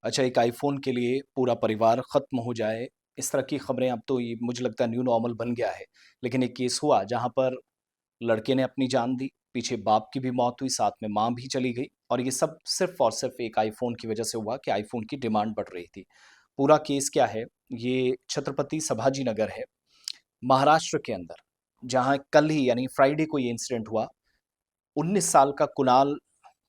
अच्छा, एक आईफ़ोन के लिए पूरा परिवार ख़त्म हो जाए, इस तरह की ख़बरें अब तो ये मुझे लगता है न्यू नॉर्मल बन गया है। लेकिन एक केस हुआ जहाँ पर लड़के ने अपनी जान दी, पीछे बाप की भी मौत हुई, साथ में माँ भी चली गई और ये सब सिर्फ़ और सिर्फ़ एक आईफ़ोन की वजह से हुआ कि आईफ़ोन की डिमांड बढ़ रही थी। पूरा केस क्या है, ये छत्रपति संभाजी नगर है, महाराष्ट्र के अंदर, जहाँ कल ही यानी फ्राइडे को ये इंसिडेंट हुआ। 19 साल का कुणाल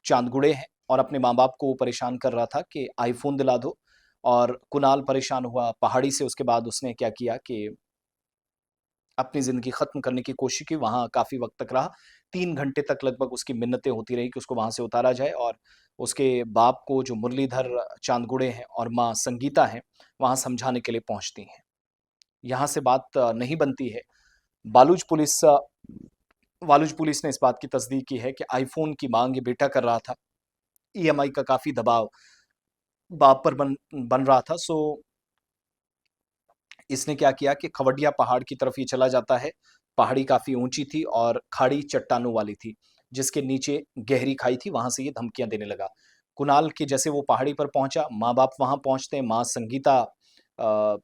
चांदगुड़े है और अपने माँ-बाप को वो परेशान कर रहा था कि आईफ़ोन दिला दो और कुणाल परेशान हुआ पहाड़ी से। उसके बाद उसने क्या किया कि अपनी ज़िंदगी ख़त्म करने की कोशिश की, वहाँ काफ़ी वक़्त तक रहा। 3 घंटे तक लगभग उसकी मिन्नतें होती रहीं कि उसको वहाँ से उतारा जाए और उसके बाप को जो मुरलीधर चांदगुड़े हैं और माँ संगीता हैं, वहाँ समझाने के लिए पहुँचती हैं। यहाँ से बात नहीं बनती है। बालूच पुलिस अ, वालुज पुलिस ने इस बात की तस्दीक की है कि आईफ़ोन की माँग ये बेटा कर रहा था। ईएमआई का काफ़ी दबाव बाप पर बन बन रहा था, सो इसने क्या किया कि खवडिया पहाड़ की तरफ ये चला जाता है। पहाड़ी काफ़ी ऊँची थी और खाड़ी चट्टानों वाली थी, जिसके नीचे गहरी खाई थी, वहाँ से ये धमकियाँ देने लगा। कुणाल के जैसे वो पहाड़ी पर पहुँचा, माँ-बाप वहाँ पहुँचते हैं, माँ संगीता अ,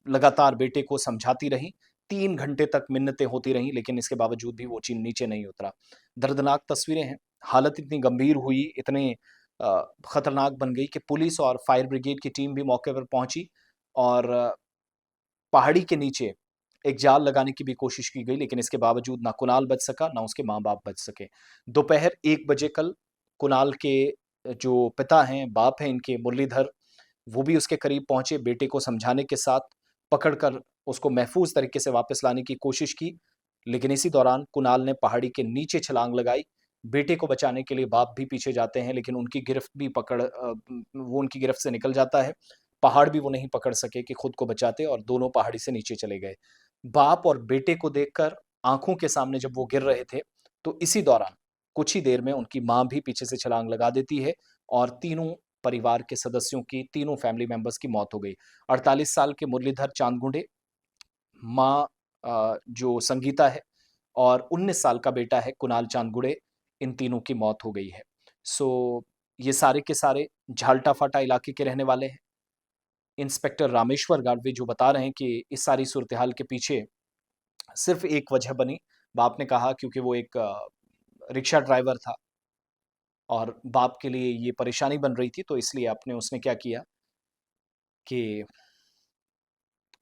लगातार बेटे को समझाती रहीं। 3 घंटे तक मिन्नतें होती रहीं, लेकिन इसके बावजूद भी वो ची नीचे नहीं उतरा। दर्दनाक तस्वीरें हैं। हालत इतनी गंभीर हुई, इतने खतरनाक बन गई कि पुलिस और फायर ब्रिगेड की टीम भी मौके पर पहुँची और पहाड़ी के नीचे एक जाल लगाने की भी कोशिश की गई, लेकिन इसके बावजूद ना कुणाल बच सका, ना उसके माँ-बाप बच सके। दोपहर 1 बजे कल कुणाल के जो पिता हैं, बाप हैं इनके मुरलीधर, वो भी उसके करीब पहुँचे, बेटे को समझाने के साथ पकड़कर उसको महफ़ूज़ तरीके से वापस लाने की कोशिश की। लेकिन इसी दौरान कुणाल ने पहाड़ी के नीचे छलांग लगाई। बेटे को बचाने के लिए बाप भी पीछे जाते हैं, लेकिन उनकी गिरफ्त भी वो उनकी गिरफ्त से निकल जाता है। पहाड़ भी वो नहीं पकड़ सके कि खुद को बचाते और दोनों पहाड़ी से नीचे चले गए। बाप और बेटे को देखकर आँखों के सामने जब वो गिर रहे थे, तो इसी दौरान कुछ ही देर में उनकी माँ भी पीछे से छलांग लगा देती है और तीनों परिवार के सदस्यों की, तीनों फैमिली मेंबर्स की मौत हो गई। 48 साल के मुरलीधर चांदगुंडे, माँ जो संगीता है और 19 साल का बेटा है कुणाल चांदगुड़े, इन तीनों की मौत हो गई है। सो ये सारे के सारे झालटा-फाटा इलाके के रहने वाले हैं। इंस्पेक्टर रामेश्वर गाडवे जो बता रहे हैं कि इस सारी सूरत-ए-हाल के पीछे सिर्फ़ एक वजह बनी। बाप ने कहा क्योंकि वो एक रिक्शा ड्राइवर था और बाप के लिए ये परेशानी बन रही थी, तो इसलिए आपने उसने क्या किया कि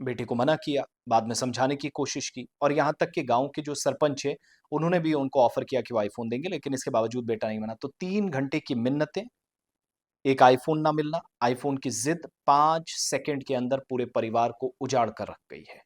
बेटे को मना किया, बाद में समझाने की कोशिश की और यहाँ तक कि गाँव के जो सरपंच हैं, उन्होंने भी उनको ऑफ़र किया कि वो आईफ़ोन देंगे, लेकिन इसके बावजूद बेटा नहीं माना। तो 3 घंटे की मिन्नतें, एक आईफ़ोन ना मिलना, आईफ़ोन की ज़िद 5 सेकंड के अंदर पूरे परिवार को उजाड़ कर रख गई है।